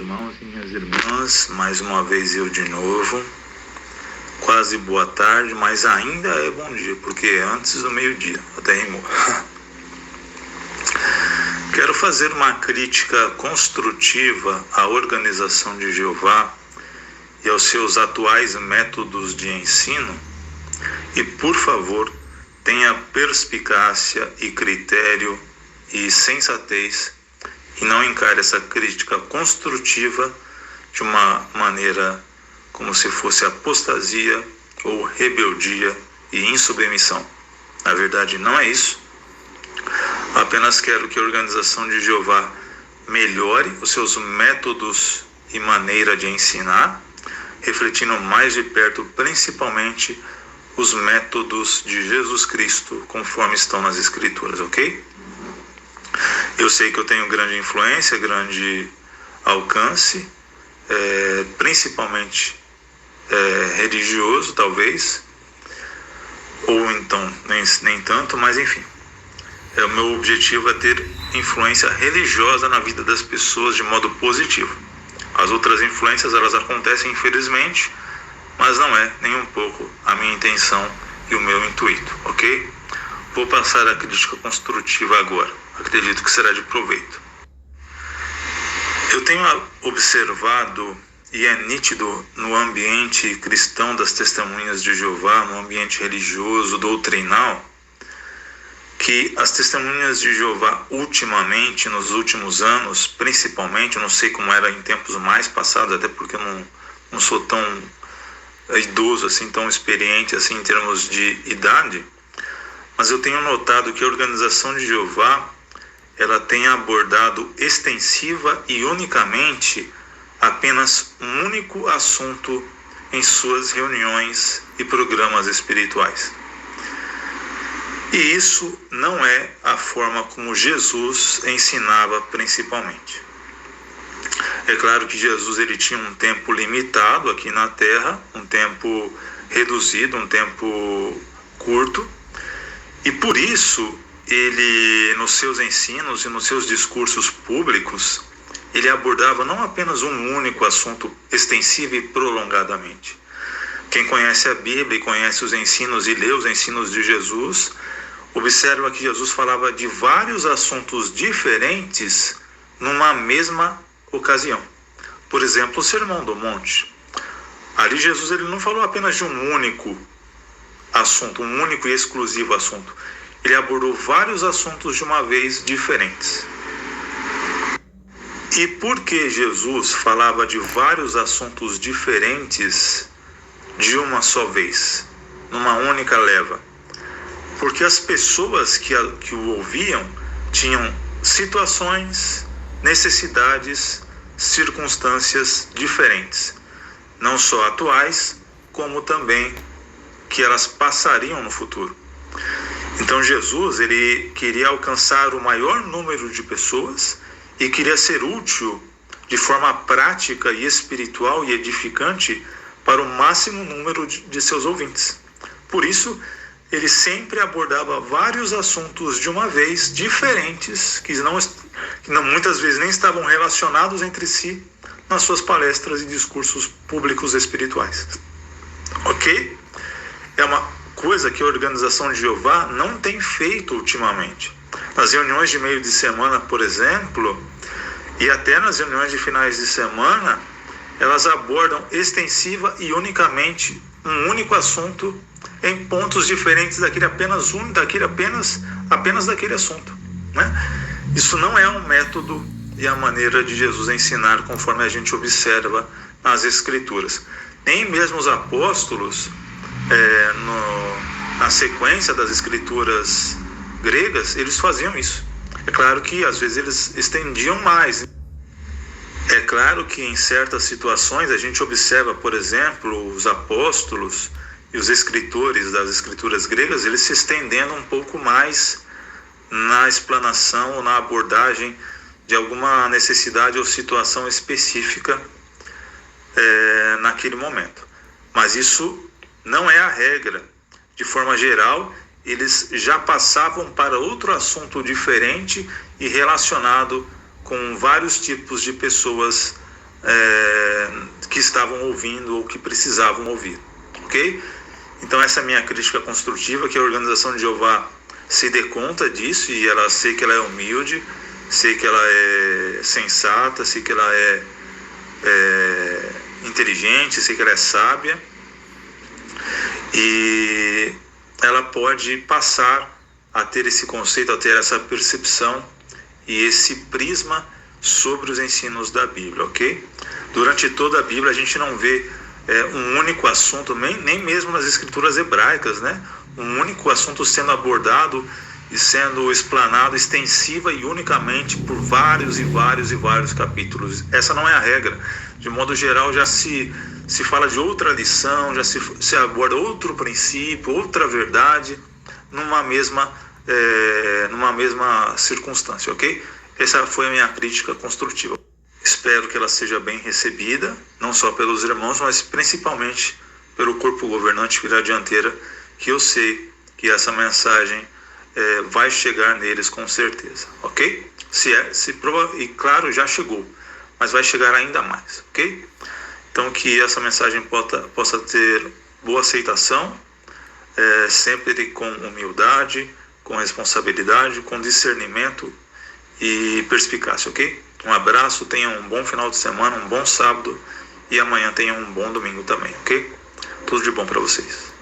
irmãos e minhas irmãs, mais uma vez eu de novo, quase boa tarde, mas ainda é bom dia, porque é antes do meio-dia, até rimou. Quero fazer uma crítica construtiva à organização de Jeová e aos seus atuais métodos de ensino, e por favor, tenha perspicácia e critério e sensatez e não encare essa crítica construtiva de uma maneira como se fosse apostasia ou rebeldia e insubmissão. Na verdade, não é isso. Apenas quero que a organização de Jeová melhore os seus métodos e maneira de ensinar, refletindo mais de perto, principalmente, os métodos de Jesus Cristo, conforme estão nas Escrituras, ok? Eu sei que eu tenho grande influência, grande alcance, principalmente religioso, talvez, ou então nem tanto, mas enfim. O meu objetivo é ter influência religiosa na vida das pessoas de modo positivo. As outras influências, elas acontecem, infelizmente, mas não é nem um pouco a minha intenção e o meu intuito, ok? Vou passar a crítica construtiva agora. Acredito que será de proveito. Eu tenho observado, e é nítido no ambiente cristão das testemunhas de Jeová, no ambiente religioso, doutrinal, que as testemunhas de Jeová ultimamente, nos últimos anos, principalmente, não sei como era em tempos mais passados, até porque eu não sou tão idoso, assim, tão experiente assim, em termos de idade, mas eu tenho notado que a organização de Jeová, ela tem abordado extensiva e unicamente apenas um único assunto em suas reuniões e programas espirituais. E isso não é a forma como Jesus ensinava principalmente. É claro que Jesus ele tinha um tempo limitado aqui na Terra, um tempo reduzido, um tempo curto, e por isso ele, nos seus ensinos e nos seus discursos públicos, ele abordava não apenas um único assunto extensivo e prolongadamente. Quem conhece a Bíblia e conhece os ensinos e lê os ensinos de Jesus, observa que Jesus falava de vários assuntos diferentes numa mesma ocasião. Por exemplo, o Sermão do Monte. Ali Jesus ele não falou apenas de um único assunto, um único e exclusivo assunto. Ele abordou vários assuntos de uma vez diferentes. E por que Jesus falava de vários assuntos diferentes de uma só vez, numa única leva? Porque as pessoas que o ouviam tinham situações, necessidades, circunstâncias diferentes, não só atuais, como também que elas passariam no futuro. Então Jesus ele queria alcançar o maior número de pessoas e queria ser útil de forma prática e espiritual e edificante para o máximo número de seus ouvintes. Por isso, ele sempre abordava vários assuntos de uma vez, diferentes, que muitas vezes nem estavam relacionados entre si nas suas palestras e discursos públicos espirituais. Ok? É uma coisa que a organização de Jeová não tem feito ultimamente. Nas reuniões de meio de semana, por exemplo, e até nas reuniões de finais de semana, elas abordam extensiva e unicamente um único assunto em pontos diferentes apenas daquele assunto, né? Isso não é um método e a maneira de Jesus ensinar conforme a gente observa nas Escrituras. Nem mesmo os apóstolos, na sequência das Escrituras gregas, eles faziam isso. É claro que às vezes eles estendiam mais. É claro que em certas situações a gente observa, por exemplo, os apóstolos e os escritores das Escrituras gregas, eles se estendendo um pouco mais na explanação ou na abordagem de alguma necessidade ou situação específica naquele momento. Mas isso não é a regra. De forma geral, eles já passavam para outro assunto diferente e relacionado com vários tipos de pessoas que estavam ouvindo ou que precisavam ouvir, ok? Então essa é a minha crítica construtiva, que a Organização de Jeová se dê conta disso, e ela sei que ela é humilde, sei que ela é sensata, sei que ela é inteligente, sei que ela é sábia, e ela pode passar a ter esse conceito, a ter essa percepção e esse prisma sobre os ensinos da Bíblia, ok? Durante toda a Bíblia a gente não vê um único assunto, nem mesmo nas escrituras hebraicas, né? Um único assunto sendo abordado e sendo explanado extensiva e unicamente por vários e vários e vários capítulos. Essa não é a regra. De modo geral, já se fala de outra lição, já se aborda outro princípio, outra verdade, numa mesma circunstância, ok? Essa foi a minha crítica construtiva. Espero que ela seja bem recebida, não só pelos irmãos, mas principalmente pelo corpo governante que da dianteira, que eu sei que essa mensagem vai chegar neles com certeza, ok? E claro, já chegou, mas vai chegar ainda mais, ok? Então que essa mensagem possa ter boa aceitação, sempre com humildade, com responsabilidade, com discernimento e perspicácia, ok? Um abraço, tenham um bom final de semana, um bom sábado, e amanhã tenham um bom domingo também, ok? Tudo de bom para vocês.